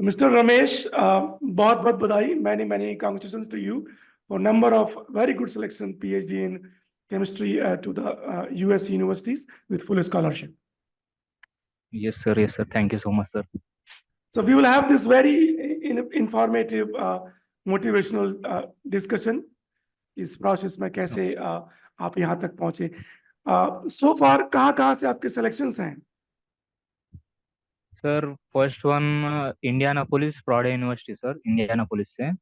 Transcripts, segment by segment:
Mr. Ramesh, बहुत बहुत बधाई. Many congratulations to you for number of very good selection PhD in chemistry to the US universities with full scholarship. Yes, sir. Yes, sir. Thank you so much, sir. So we will have this very informative, motivational discussion. इस process में कैसे आप यहाँ तक पहुंचे. So far कहाँ से आपके selections हैं? Sir, first one Indianapolis Prada University, sir. Indianapolis से.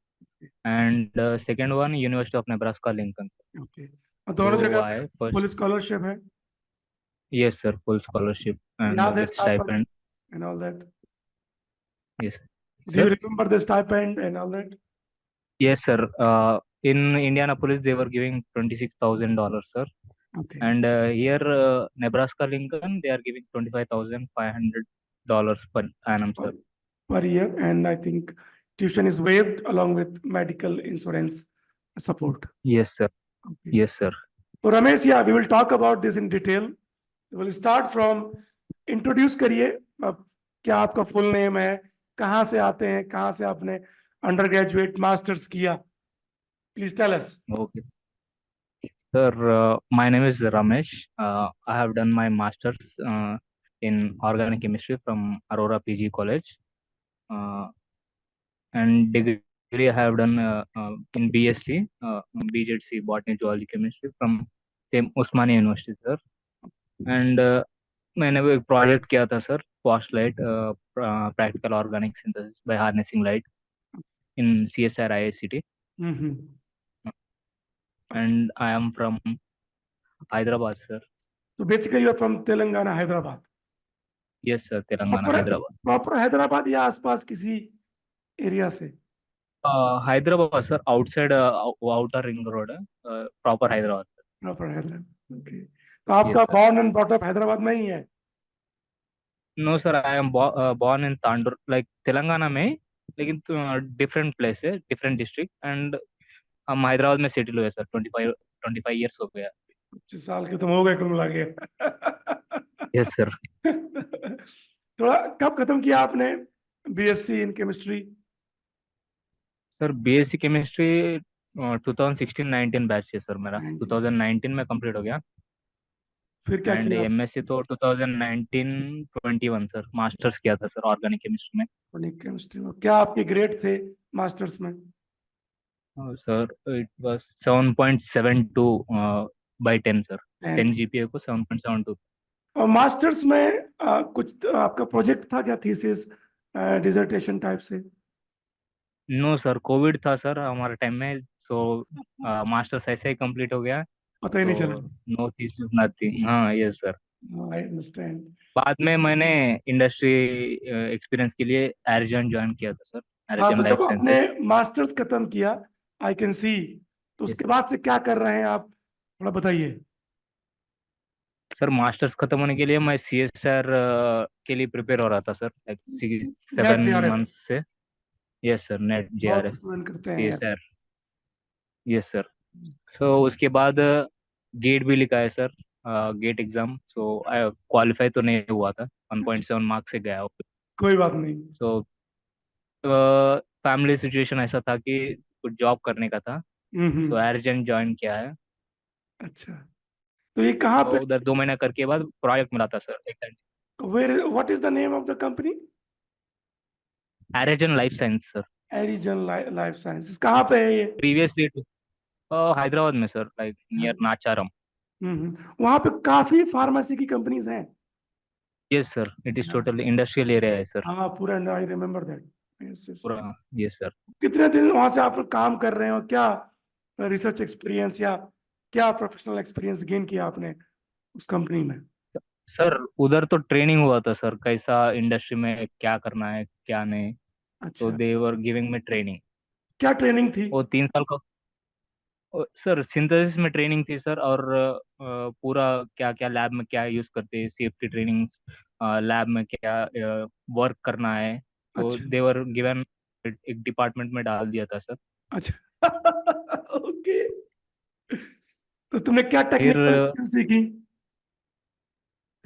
And second one University of Nebraska Lincoln. Okay. और दोनों So जगह I first. full scholarship है? Yes, sir. Full scholarship and याद है with stipend. and all that? Yes. Do you Sir? remember the stipend and all that? Yes, sir. In Indianapolis, they were giving $26,000, sir. Okay. And here, Nebraska Lincoln, they are giving $25,500 per annum, sir. Per year, and I think tuition is waived along with medical insurance support. Yes, sir. Okay. Yes, sir. So Ramesh, yeah, we will talk about this in detail. We will start from introduce करिए. क्या आपका full name है? कहाँ से आते हैं? कहाँ से आपने undergraduate masters किया? Please tell us. Okay. Sir, my name is Ramesh. I have done my master's in organic chemistry from Aurora PG College. And degree I have done in BSc, BZC Botany Zoology Chemistry from same Osmania University, sir. And मैंने वो एक project किया था sir, fast light practical organic synthesis by harnessing light in CSIR IICT. And I am from Hyderabad, sir. So basically, you are from Telangana, Hyderabad. Yes, sir. Telangana, Hyderabad. Proper Hyderabad या आसपास किसी area से? Hyderabad, sir. Outside outer ring road, proper Hyderabad. Proper Hyderabad. Okay. तो आपका born and brought up Hyderabad में ही है? No, sir. I am born in Tandur, like Telangana में, लेकिन different place है, different district, and हम हैदराबाद में सेटल हुए सर. 25 years हो गया. 25 साल के तुम हो गए कुल मिला के. Yes, sir. थोड़ा कब खत्म किया आपने BSc in chemistry? Sir BSc chemistry 2016-19 batch है सर मेरा. 2019 में कंप्लीट हो गया. फिर क्या एंड किया? MSc तो 2019-21 सर मास्टर्स किया था सर ऑर्गेनिक केमिस्ट्री में. ऑर्गेनिक केमिस्ट्री में क्या आपके ग्रेड थे मास्टर्स में? Sir it was 7.72 by 10 sir. 10 GPA को 7.72. और मास्टर्स में कुछ आपका प्रोजेक्ट था क्या, थीसिस डिसर्टेशन टाइप से? नो सर, कोविड था सर हमारे टाइम में, सो मास्टर्स ऐसे ही कंप्लीट हो गया. पता ही नहीं चला. No thesis nothing. हाँ यस सर. I understand. बाद में मैंने इंडस्ट्री एक्सपीरियंस के लिए एरिजन ज्वाइन किया था सर. हाँ, तो एरिजन लाइफ जब आपने साइंसेज. मास्टर्स खत्म किया, आई कैन सी, तो उसके बाद से क्या कर रहे हैं आप, थोड़ा बताइए. सर मास्टर्स खत्म होने के लिए मैं CSR के लिए प्रिपेयर हो रहा था सर, लाइक 7 months से. Yes sir, net JRF student करते हैं CSR. Yes sir. सो उसके बाद गेट भी लिखा है सर, गेट एग्जाम. सो क्वालिफाई तो नहीं हुआ था, 1.7 मार्क्स से गया. कोई बात नहीं. सो फैमिली सिचुएशन ऐसा था कि कुछ जॉब करने का था, तो एरिजन ज्वाइन किया है. अच्छा, तो ये कहाँ तो पे? उधर 2 महीना करके बाद प्रोजेक्ट मिला था सर एक time. What is the name of the company? Arisen life science sir. Arisen life sciences कहाँ पे है ये? प्रीवियसली हैदराबाद में सर, लाइक नियर नाचारम. वहाँ पे काफी फार्मेसी की कंपनीज हैं. Yes sir, it is totally industrial area है सर. हाँ, पूरा आई रिमेम्बर दैट. पूरा. Yes sir. कितने दिन वहां से आप काम कर रहे हो, क्या रिसर्च एक्सपीरियंस या क्या प्रोफेशनल एक्सपीरियंस गेन किया आपने उस कंपनी में? सर उधर तो ट्रेनिंग हुआ था सर, कैसा इंडस्ट्री में क्या करना है क्या नहीं. तो अच्छा, दे वर गिविंग में ट्रेनिंग. क्या ट्रेनिंग थी? वो 3 साल का. सर सिंथेसिस में ट्रेनिंग थी सर, और पूरा क्या क्या लैब में क्या यूज करते हैं, सेफ्टी ट्रेनिंग्स, लैब में क्या वर्क करना है. तो अच्छा. देवर गिवन एक डिपार्टमेंट में डाल दिया था सर. अच्छा. ओके. तो तुमने क्या फिर टेक्निकल स्किल सीखी?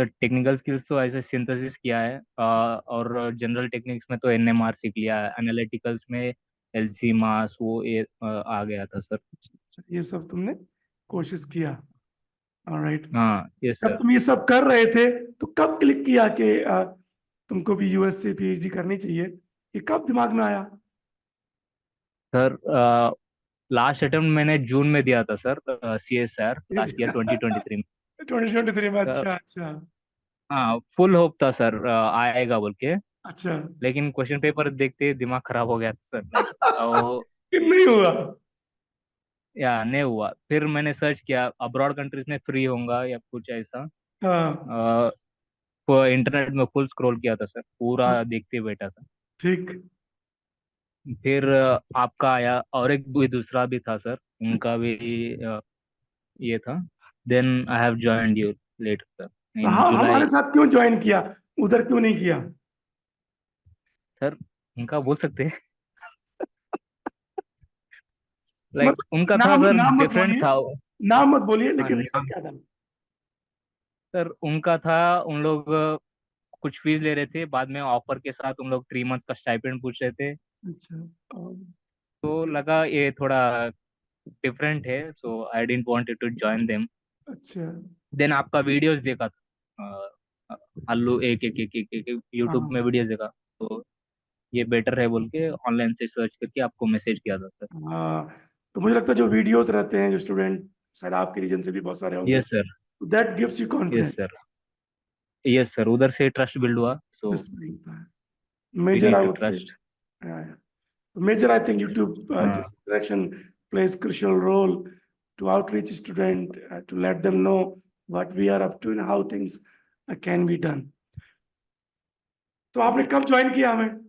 सर टेक्निकल स्किल्स तो ऐसे सिंथेसिस किया है, और जनरल टेक्निक्स में तो एनएमआर सीख लिया है, एनालिटिकल्स में एलसी मास वो आ गया था सर। अच्छा, ये सब तुमने कोशिश किया। ऑलराइट। हाँ यस जब सर। तुम ये सब कर रहे थे तो कब क्लिक किया कि तुमको भी यूएस से पीएचडी करनी चाहिए? ये कब दिमाग में आया? सर लास्ट अटेम्प्ट मैंने जून में दिया था सर, सीएसआर लास्ट ईयर 2023 में। 2023 में? अ, अच्छा अच्छा। हाँ फुल होप था सर आएगा बोल के। अच्छा। लेकिन क्वेश्चन पेपर देखते ही दिमाग खराब हो गया था सर, लाइक कि नहीं हुआ? या नहीं हुआ। फिर मैंने सर्च किया अब्रॉड कंट्रीज में फ्री होगा या कुछ ऐसा। हाँ इंटरनेट में फुल स्क्रॉल किया था सर, हाँ, पूरा देखते बैठा था। ठीक। फिर आपका आया और एक भी दूसरा भी था सर, उनका भी अ, ये था। Then I have joined you later sir in हाँ, हमारे जुलाई। साथ क्यों ज्वाइन किया? उधर क्यों नहीं किया? सर उनका बोल सकते हैं, लाइक मतलब उनका था नाम सर, नाम मत डिफरेंट बोलिए, था। नाम मत बोलिए, हाँ लेकिन रीजन नाम क्या था? सर उनका था, उन लोग कुछ फीस ले रहे थे, बाद में ऑफर के साथ उन लोग 3 मंथ का स्टाइपेंड पूछ रहे थे। अच्छा। तो लगा ये थोड़ा डिफरेंट है, so I didn't wanted to join them. अच्छा। देन आपका वीडियोस देखा था, हल्लू एक यूट्यूब हाँ में वीडियोस देखा, तो ये बेटर है बोल के ऑनलाइन से सर्च करके आपको मैसेज किया था सर। हाँ। तो मुझे लगता है जो वीडियोस रहते हैं, जो स्टूडेंट, शायद आपके रीजन से भी बहुत सारे होंगे, yes sir. That gives you yes confidence. Sir. Yes sir, उधर से ट्रस्ट बिल्ड हुआ, so we major need I to would say, trust. major, I think YouTube, हाँ this interaction plays crucial role to outreach student, to let them know what we are up to and how things can be done. तो आपने कब join किया हमें?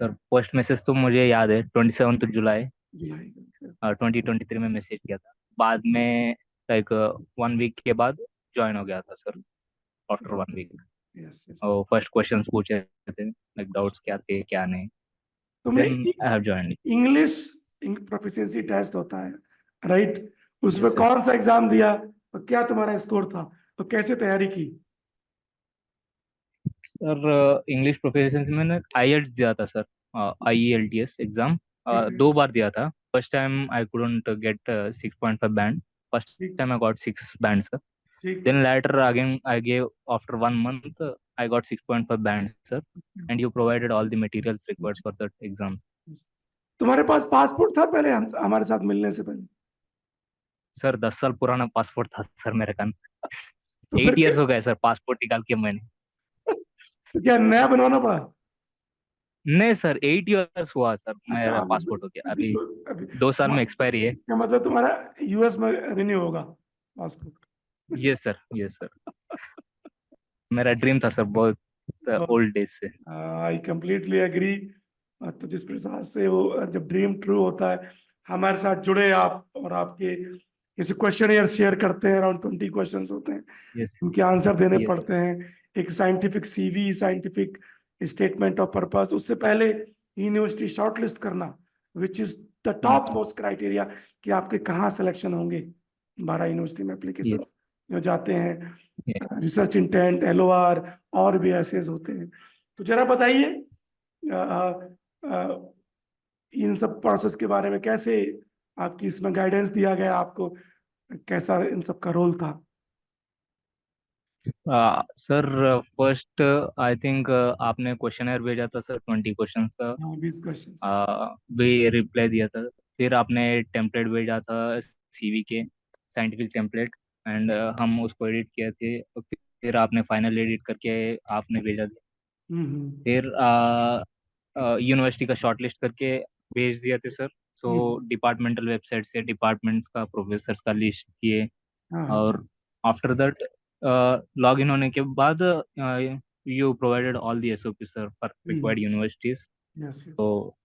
Sir, first message तो मुझे याद है 27 जुलाई जुलाई। 2023 में मैसेज किया था। बाद में लाइक 1 वीक के बाद ज्वाइन हो गया था sir, after 1 week. Yes yes. और फर्स्ट क्वेश्चन पूछे थे, लाइक डाउट्स क्या थे क्या नहीं। तुमने then I have joined. English proficiency test होता है, राइट? उसमें यस सर। कौन सा एग्जाम दिया और क्या तुम्हारा स्कोर था और कैसे तैयारी की? सर इंग्लिश प्रोफिशिएंसी में मैंने आईएल्ट्स दिया था सर, IELTS एग्जाम ठीक है। 2 बार दिया था। First time I couldn't get 6.5 band, first ठीक। Time I got 6 band sir. ठीक। Then later again I gave after 1 month, I got 6.5 bands, sir, and you provided all the materials required for that exam. तुम्हारे पास passport था पहले, हम हमारे साथ मिलने से पहले? सर 10 साल पुराना पासपोर्ट था सर मेरे का। तो फिर 8 इयर्स हो गए सर पासपोर्ट निकाल के मैंने। तो क्या नया बनवाना पड़ा? नहीं सर, 8 इयर्स हुआ सर अच्छा, मेरा अभी पासपोर्ट हो गया अभी अभी। तो अभी 2 साल में एक्सपायरी है। इसका मतलब तुम्हारा यूएस में रिन्यू होगा passport. Yes sir, yes sir. मेरा ड्रीम था सर बहुत ओल्ड डेज से। I completely agree. तो जिस प्रकार से वो जब ड्रीम ट्रू होता है, हमारे साथ जुड़े आप और आपके जैसे क्वेश्चन शेयर करते हैं, अराउंड 20 क्वेश्चंस होते हैं, यस। उनके आंसर देने यस सर। पड़ते हैं। एक scientific CV, scientific statement of purpose, उससे पहले यूनिवर्सिटी शॉर्टलिस्ट करना, which is the top most criteria कि आपके कहाँ सिलेक्शन होंगे। 12 यूनिवर्सिटी में एप्लीकेशन यस। जो जाते हैं, रिसर्च इंटेंट, LOR, और भी ऐसे होते हैं। तो जरा बताइए इन सब प्रोसेस के बारे में, कैसे आपकी इसमें गाइडेंस दिया गया आपको, कैसा इन सब का रोल था? सर फर्स्ट आई थिंक आपने क्वेश्चनर भेजा था सर, 20 क्वेश्चंस का। 20 क्वेश्चन। भी रिप्लाई दिया था। फिर आपने टेम्पलेट भेजा था सीवी के, साइंटिफिक टेम्पलेट, एंड हम उसको एडिट किए थे। फिर आपने फाइनल एडिट करके आपने भेजा दिया। हम्म। फिर यूनिवर्सिटी का शॉर्टलिस्ट करके भेज दिया थे सर। सो हम्म। डिपार्टमेंटल वेबसाइट से डिपार्टमेंट्स का प्रोफेसर्स का लिस्ट किए। हाँ हाँ। और आफ्टर दैट लॉग इन होने के बाद you provided all the SOP sir for required universities. Yes yes. तो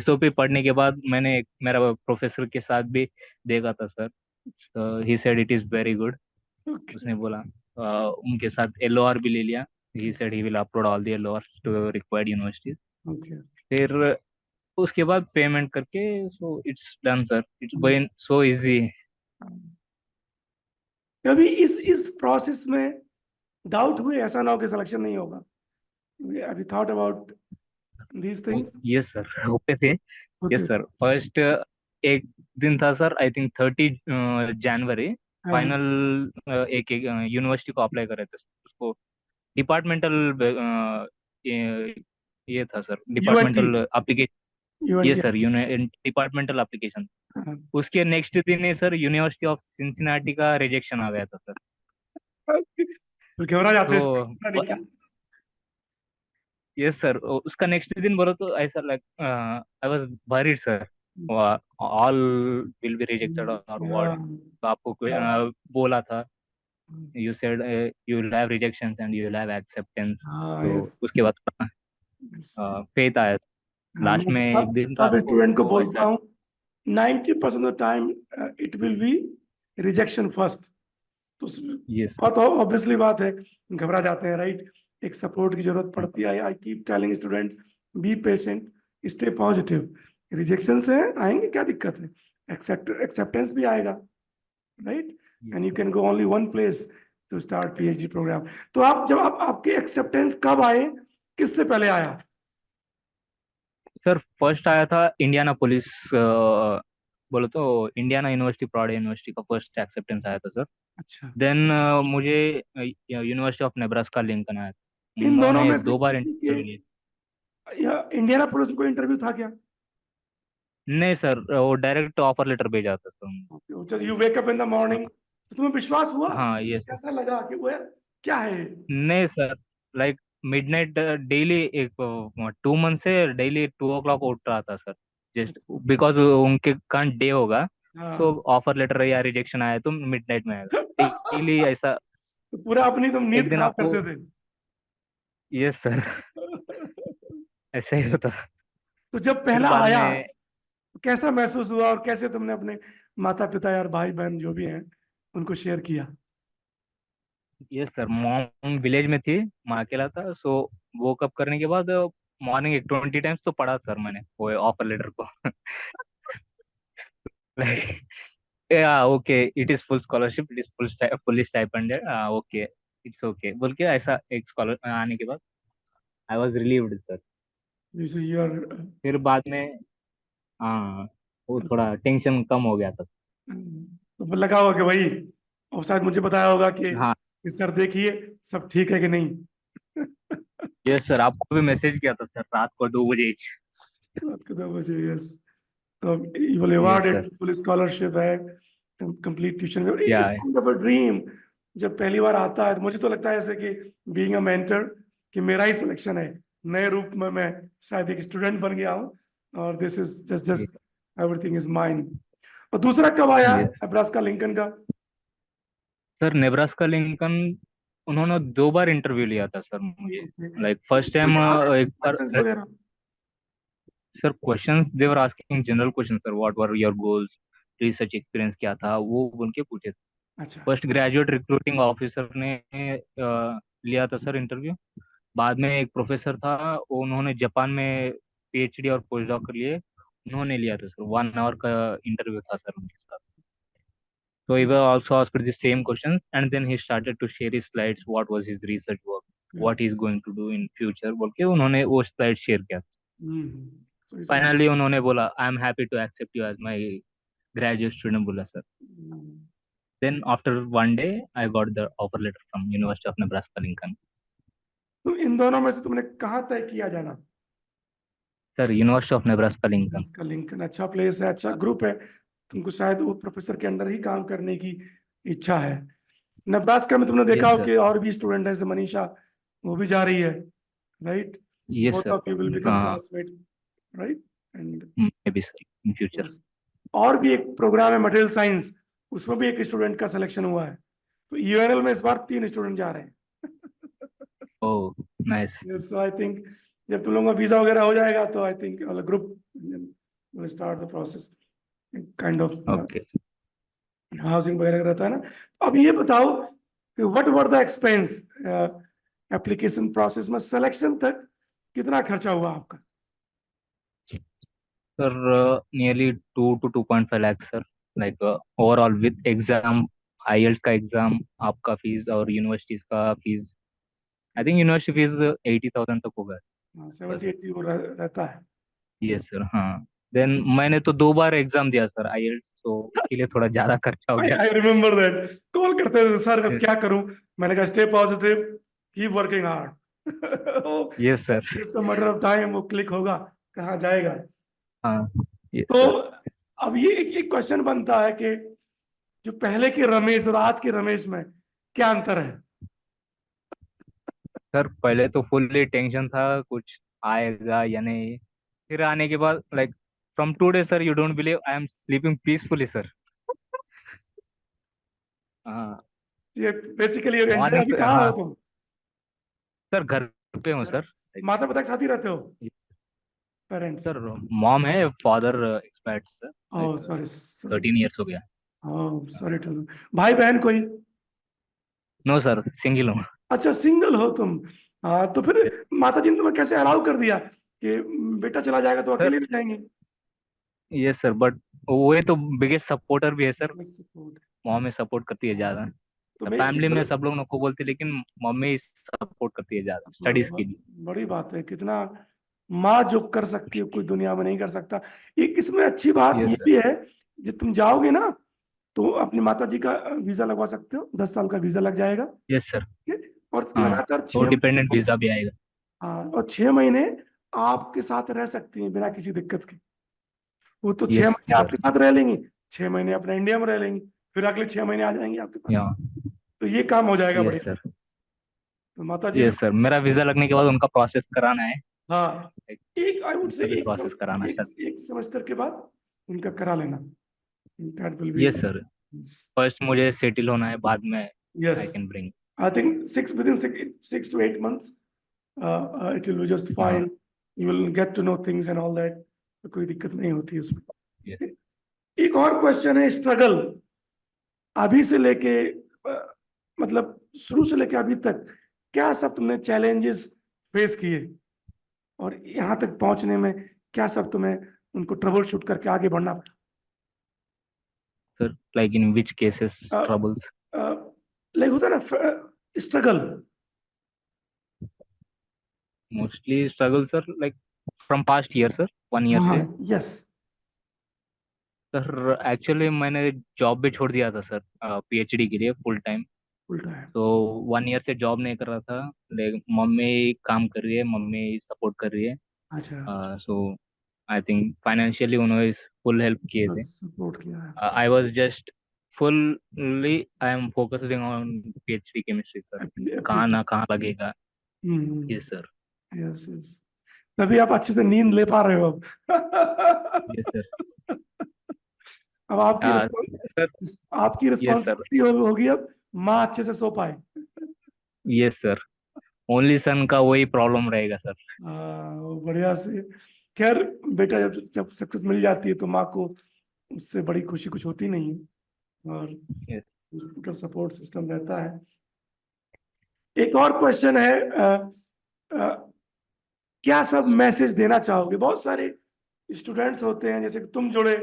SOP पढ़ने के बाद मैंने मेरा प्रोफेसर के साथ भी देखा था सर, तो he said it is very good. Okay. उसने बोला उनके साथ LOR भी ले लिया। He said he will upload all the LOR to required universities. Okay. फिर उसके बाद पेमेंट करके, so it's done sir, it's going so easy. कभी इस प्रोसेस में डाउट हुए, ऐसा ना हो कि सिलेक्शन नहीं होगा? Have you thought about these things? Yes sir, होते थे। होते यस हैं। सर, फर्स्ट एक दिन था सर, आई थिंक 30 जनवरी। हाँ, फाइनल एक यूनिवर्सिटी को अप्लाई कर रहे थे उसको। डिपार्टमेंटल ये, ये था सर, यूएनटी, डिपार्टमेंटल एप्लीकेशन। ये यूएनटी। Sir, departmental application. हाँ। उसके नेक्स्ट दिन ही सर यूनिवर्सिटी ऑफ सिंसिनाटी का रिजेक्शन आ गया था सर। तो घबरा जाते हैं तो पता नहीं क्या। यस सर, उसका नेक्स्ट दिन बोलो तो ऐसा like I was worried sir, all will be rejected और व्हाट। हाँ, तो आपको बोला था, you said you will have rejections and you will have acceptance. हाँ, तो यस। उसके बाद फेथ आया। हाँ, लास्ट मैं में एक सब दिन था सब स्टूडेंट को तो बोलता ऐसा। हूँ, 90% of time it will B rejection first. तो यस बहुत ऑब्वियसली बात है, घबरा जाते हैं, राइट? एक सपोर्ट की जरूरत पड़ती है। I keep telling students, be patient, stay positive. Rejection से आएंगे, क्या दिक्कत है? एक्सेप्टेंस भी आएगा, right? And you can go only one place to start PhD program. तो आप जब आप आपके एक्सेप्टेंस कब आए, किससे पहले आया? सर, फर्स्ट आया था इंडियाना पुलिस, बोलो तो इंडियाना यूनिवर्सिटी, प्रॉड यूनिवर्सिटी का फर्स्ट एक्सेप्टेंस आया था सर। अच्छा, देन मुझे यूनिवर्सिटी ऑफ नेब्रास्का लिंकन आया था। इन दोनों उन्होंने में से 2 बार किसी के, इंटरव्यू लिया। या इंडियाना पुलिस में कोई इंटरव्यू था क्या? नहीं सर, वो डायरेक्ट ऑफर लेटर भेजा था सर उन्होंने। You wake up in the morning, हाँ। तो तुम्हें विश्वास हुआ? हाँ ये सर। कैसा लगा कि वो यार क्या है? नहीं सर, लाइक मिडनाइट डेली, एक 2 मंथ से डेली 2 o'clock उठ रहा था सर, जस्ट अच्छा। बिकॉज उनके कांट डे होगा। हाँ। सो ऑफर लेटर या रिजेक्शन आया तो मिडनाइट में आएगा डेली ऐसा। तो पूरा अपनी तुम एक नींद दिन खराब आपको। करते थे। Yes sir. ऐसा ही होता। तो जब फिर पहला बाद आया, में। तो कैसा महसूस हुआ, और कैसे तुमने अपने माता पिता यार भाई बहन जो भी हैं उनको शेयर किया? यस सर, मॉम विलेज में थी, मैं अकेला था। सो वो कब करने के बाद मॉर्निंग एक 20 टाइम्स तो पढ़ा सर मैंने वो ऑफर लेटर को। या okay, it is full scholarship, it is full stipend, okay, it's okay बोल के ऐसा एक स्कॉलर आने के बाद आई वाज रिलीव्ड सर। जैसे यूर, फिर बाद में हाँ, वो थोड़ा टेंशन कम हो गया था। तो लगा होगा कि वही, और शायद मुझे बताया होगा हाँ। कि सर देखिए सब ठीक है कि नहीं। यस सर, आपको भी मैसेज किया था सर रात को 2 बजे। आपके 2 बजे, यस। तो you will yes awarded sir. Full scholarship है, कंप्लीट ट्यूशन, या इस काइंड ऑफ अ ड्रीम जब पहली बार आता है, तो मुझे तो लगता है ऐसे कि बीइंग अ मेंटर, कि मेरा ही सिलेक्शन है, नए रूप में मैं शायद एक स्टूडेंट बन गया हूँ, और this is just just everything is mine. और दूसरा कब आया यस नेब्रास्का लिंकन का? सर, नेब्रास्का लिंकन उन्होंने 2 बार इंटरव्यू लिया था सर मुझे। Okay. लाइक फर्स्ट कोई टाइम याद है एक बार। क्वेश्चंस वगैरह? Sir questions they were asking general question sir, what were your goals, research experience क्या था, वो बोल के पूछे थे। अच्छा, फर्स्ट ग्रेजुएट रिक्रूटिंग ऑफिसर ने लिया था सर इंटरव्यू। बाद में एक प्रोफेसर था, उन्होंने जापान में पीएचडी और पोस्ट डॉक कर लिए, उन्होंने लिया था सर। 1 आवर का इंटरव्यू था सर उनके साथ। So he was also asked the same questions, and then he started to share his slides. What was his research work? What he's going to do in future? बोल के उन्होंने वो slide share किया। so it's a- finally उन्होंने बोला, I am happy to accept you as my graduate student बोला sir. Then after 1 day I got the offer letter from university of Nebraska Lincoln. तो इन दोनों में से तुमने कहाँ तय किया जाना? Sir, university of Nebraska Lincoln. इसका लिंकन अच्छा प्लेस है, अच्छा ग्रुप है, तुमको शायद वो प्रोफेसर के अंडर ही काम करने की इच्छा है। नेब्रास्का में तुमने देखा यस हो सर। कि और भी स्टूडेंट है, जैसे मनीषा, वो भी जा रही है, right? Yes both sir. Of you will become हाँ, classmate, right? And maybe sir in future. और भी एक प्रोग्राम है मटेरियल साइंस, उसमें भी एक स्टूडेंट का सिलेक्शन हुआ है। तो यूएनएल में इस बार 3 स्टूडेंट जा रहे हैं। ओह, nice. Yes, so I think जब तुम लोगों का वीजा वगैरह हो जाएगा, तो I think group will start the process, kind of okay. Housing वगैरह का रहता है ना। अब ये बताओ कि what were the expense application process में, सिलेक्शन तक कितना खर्चा हुआ आपका? Sir, nearly 2 to 2.5 lakhs, sir. Like overall with exam, IELTS का एग्जाम, आपका फीस और यूनिवर्सिटीज का fees, I think university fees 80,000 तक होगा बस। 70-80 वो रहता है। यस सर, हाँ। देन मैंने तो 2 बार एग्जाम दिया सर आईएल्स, तो उसके लिए थोड़ा ज्यादा खर्चा हो आई गया। आई रिमेम्बर दैट, कॉल करते थे सर अब क्या करूं। मैंने कहा stay positive, keep working hard. Yes sir. Just a matter of time वो क्लिक होगा, कहाँ जाएगा। हाँ। यस तो सर। अब ये एक क्वेश्चन बनता है कि जो पहले के रमेश और आज के रमेश में क्या अंतर है। सर पहले तो फुल्ली टेंशन था कुछ आएगा या नहीं, फिर आने के बाद like from today sir you don't believe I am sleeping peacefully sir. हाँ। ये बेसिकली एंजॉय, मॉर्निंग अभी से, कहाँ हो हाँ तुम? सर घर पे हूँ घर, सर। माता पिता के साथ ही रहते हो? पेरेंट्स? सर मॉम है, father expired sir, like oh sorry sorry. 13 years हो गया। Oh sorry too. भाई बहन कोई? नो सर, सिंगल हूँ। अच्छा सिंगल हो तुम। हाँ तो फिर माता जी ने तुम्हें कैसे अलाउ कर दिया कि बेटा चला जाएगा तो सर अकेले नहीं जाएंगे? यस सर, बट वो तो बिगेस्ट सपोर्टर भी है सर। सपोर्ट। मॉम में सपोर्ट करती है ज्यादा। तो मैं फैमिली में सब लोग नको बोलते, लेकिन मम्मी सपोर्ट करती है ज्यादा स्टडीज के लिए। बड़ी बात है, कितना माँ जो कर सकती है कोई दुनिया में नहीं कर सकता। एक इसमें अच्छी बात यस ये सर। भी है, जब तुम जाओगे ना तो अपनी माता जी का वीजा लगवा सकते हो, 10 साल का वीजा लग जाएगा। Yes sir. ठीक है? और हाँ, लगातार तो 6 महीने, डिपेंडेंट वीजा भी आएगा। हाँ और 6 महीने आपके साथ रह सकती हैं बिना किसी दिक्कत के। वो तो छह यस महीने सर। आपके साथ रह लेंगी, 6 महीने अपने इंडिया में रह लेंगी, फिर अगले 6 महीने आ जाएंगे आपके या पास। तो ये काम हो जाएगा यस बढ़िया से। सर। तो माता जी भी, यस सर, मेरा वीजा लगने के बाद उनका प्रोसेस कराना है। हाँ, एक- एक आई वुड से उनका भी प्रोसेस कराना है सर। एक सेमेस्टर के बाद उनका करा लेना। That will be, yes sir, first मुझे सेटल होना है, बाद में yes, I can bring. I think six within 6 to 8 months it will be just हाँ। Fine. You will get to know things and all that. तो कोई दिक्कत नहीं होती यस। उसमें। एक और क्वेश्चन है, स्ट्रगल अभी से लेके मतलब शुरू से लेके अभी तक क्या सब तुमने चैलेंजेस फेस किए, और यहाँ तक पहुंचने में क्या सब तुम्हें उनको ट्रबल शूट करके आगे बढ़ना sir like in which cases पड़ा? ट्रबल्स? लाइक होता है ना struggle. Mostly struggle sir, like from past year sir, 1 year हाँ, से। यस। सर एक्चुअली मैंने जॉब भी छोड़ दिया था सर, पीएचडी के लिए फुल टाइम। उल्टा है। तो 1 ईयर से जॉब नहीं कर रहा था, लेकिन मम्मी काम कर रही है, मम्मी सपोर्ट कर रही है। अच्छा, सो आई थिंक फाइनेंशियली उन्होंने फुल हेल्प किए थे। बस सपोर्ट किया है। I was just fully I am focusing on PhD chemistry sir, कहाँ ना कहाँ लगेगा। Yes sir. यस यस, तभी आप अच्छे से नींद ले पा रहे हो अब। Yes sir. अब आपकी सर। आपकी यस सर। रिस्पॉन्सिबिलिटी होगी अब, माँ अच्छे से सो पाए। यस सर, ओनली सन का वही प्रॉब्लम रहेगा सर। वो बढ़िया से। खैर बेटा जब जब सक्सेस मिल जाती है तो माँ को उससे बड़ी खुशी कुछ होती नहीं है, और यस उसका सपोर्ट सिस्टम रहता है। एक और क्वेश्चन है, अ, क्या सब मैसेज देना चाहोगे? बहुत सारे स्टूडेंट्स होते हैं जैसे कि तुम जुड़े,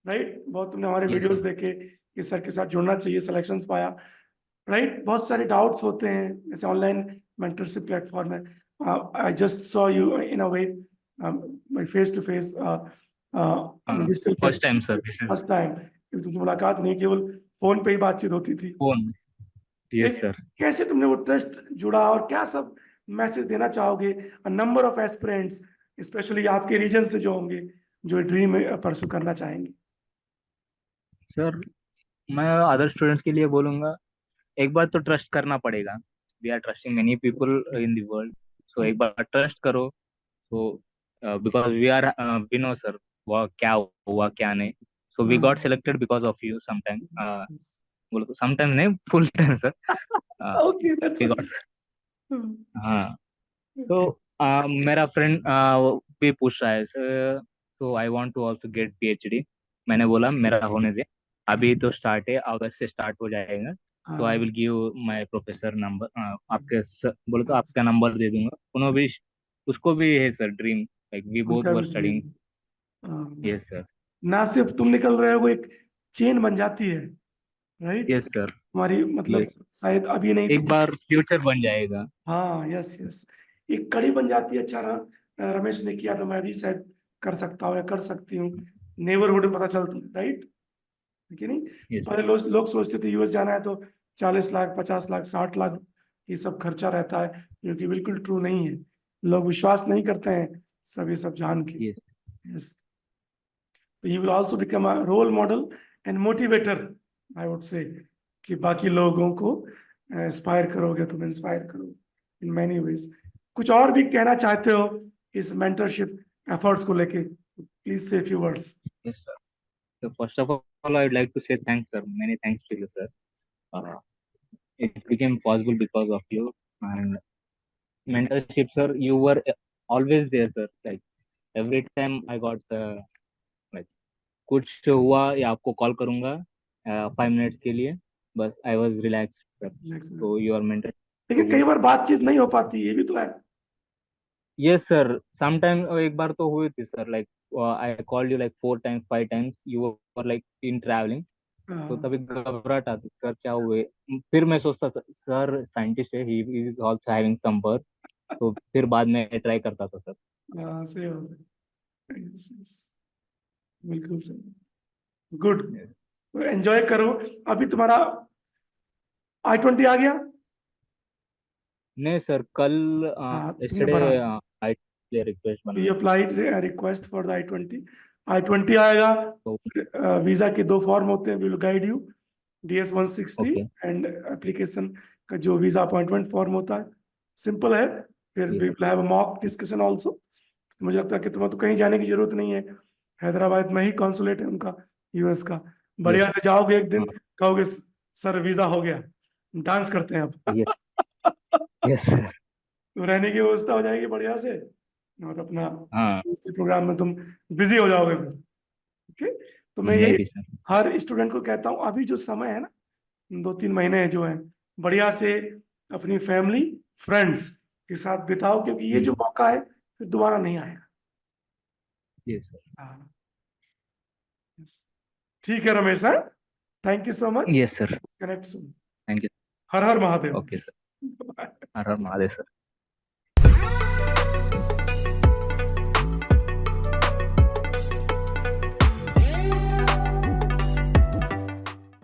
राइट, बहुत तुमने हमारे यस वीडियोस सर। देखे कि सर के साथ जुड़ना चाहिए, सिलेक्शंस पाया, राइट। बहुत सारे डाउट्स होते हैं, जैसे ऑनलाइन मेंटरशिप प्लेटफॉर्म है। I just saw you in a way, my face to face digital first time sir, platform, this is first time. तुमसे मुलाकात नहीं, केवल फोन पे ही बातचीत होती थी। फोन। यस एक, सर। कैसे तुमने वो ट्रस्ट जुड़ा, और क्या सब मैसेज देना चाहोगे नंबर ऑफ एस्पिरेंट्स, स्पेशली आपके रीजन से जो होंगे, जो ड्रीम परसू करना चाहेंगे? सर मैं अदर स्टूडेंट्स के लिए बोलूंगा, एक बार तो ट्रस्ट करना पड़ेगा। We are trusting many people in the world, so एक बार ट्रस्ट करो। तो because we are, we know sir वो क्या हुआ क्या नहीं। So we got selected because of you sometime, बोलो तो समटाइम नहीं, full time sir. Okay, that's we okay. Got. हाँ। तो ओके। मेरा फ्रेंड भी पूछ रहा है सर, तो I want to also get PhD. मैंने बोला मेरा होने दे, अभी तो स्टार्ट है, अगस्त से स्टार्ट हो जाएगा। तो आई हाँ, will give my professor number, आपके बोले तो आपका नंबर दे दूंगा। उन्होंने भी, उसको भी है sir dream, like we both उनका वर भी ड्रीम। स्टडिंग। Yes sir. ना सिर्फ तुम निकल रहे हो, वो एक चेन बन जाती है, राइट। Yes sir. हमारी मतलब यस, शायद अभी नहीं तो एक कुछ। बार फ्यूचर बन जाएगा। हाँ, यस यस, एक कड़ी बन जाती है। अच्छा रमेश ने किया तो मैं भी शायद कर सकता हूँ या कर सकती हूँ। नेबरहुड में पता चलता है, राइट? कि नहीं? यस पहले लोग सोचते थे यूएस जाना है तो 40 लाख, 50 लाख, 60 लाख ये सब खर्चा रहता है, जो कि बिल्कुल ट्रू नहीं है। लोग विश्वास नहीं करते हैं सब ये सब जान के। Yes yes, you will also become a role model and motivator, I would say, कि बाकी लोगों को इंस्पायर करोगे, तुम इंस्पायर करो इन मैनी वेज। कुछ और भी कहना चाहते हो इस मेंटरशिप एफर्ट्स को लेके? प्लीज से few words. Yes sir. So first of all, I would like to say thanks, sir. Many thanks to you, sir. Uh, it became possible because of you. And mentorship, sir, you were always there, sir. Like every time I got like कुछ हुआ या आपको call करूंगा 5 minutes के लिए, बस I was relax sir. तो your mentor to लेकिन कई मी। बार बातचीत नहीं हो पाती, ये भी तो है। यस सर, समटाइम एक बार तो हुई थी sir, like I called you like 4 times 5 times, you were like in travelling. तो हाँ, तभी घबराहट आती सर, क्या हुए। फिर मैं सोचता सर साइंटिस्ट है, he is also having some work. तो फिर बाद में ट्राई करता था सर। हाँ, सही बात है। Yes, yes, बिल्कुल सही। गुड, एंजॉय करो। अभी तुम्हारा I-20 आ गया? नहीं सर, कल हाँ, तुमने यस्टरडे भरा? आई रिक्वेस्ट We बनाया। applied request for the I-20 आएगा। तो फिर वीजा के दो फॉर्म होते हैं, will guide you. DS-160 okay. And application का जो वीजा अपॉइंटमेंट फॉर्म होता है, सिंपल है। फिर we will have mock discussion also. मुझे लगता है कि तुम्हें तो कहीं जाने की जरूरत नहीं है, हैदराबाद में ही कॉन्सुलेट है उनका, यूएस का। यस बढ़िया से जाओगे एक दिन, हाँ। कहोगे सर वीजा हो गया, डांस करते हैं अब। Yes yes sir. तो रहने की व्यवस्था हो जाएगी बढ़िया से, और अपना हाँ। इसी प्रोग्राम में तुम बिजी हो जाओगे फिर। ओके, तो मैं मे यही बी सर। हर स्टूडेंट को कहता हूँ, अभी जो समय है ना, 2-3 महीने जो है, बढ़िया से अपनी फैमिली, फ्रेंड्स के साथ बिताओ, क्योंकि ये जो मौका है फिर दोबारा नहीं आएगा। Yes sir. हाँ, yes. ठीक है रमेश, है, thank you so much. Yes sir. Connect soon. Thank you. Her her Mahadev. Okay sir. Her her Mahadev sir.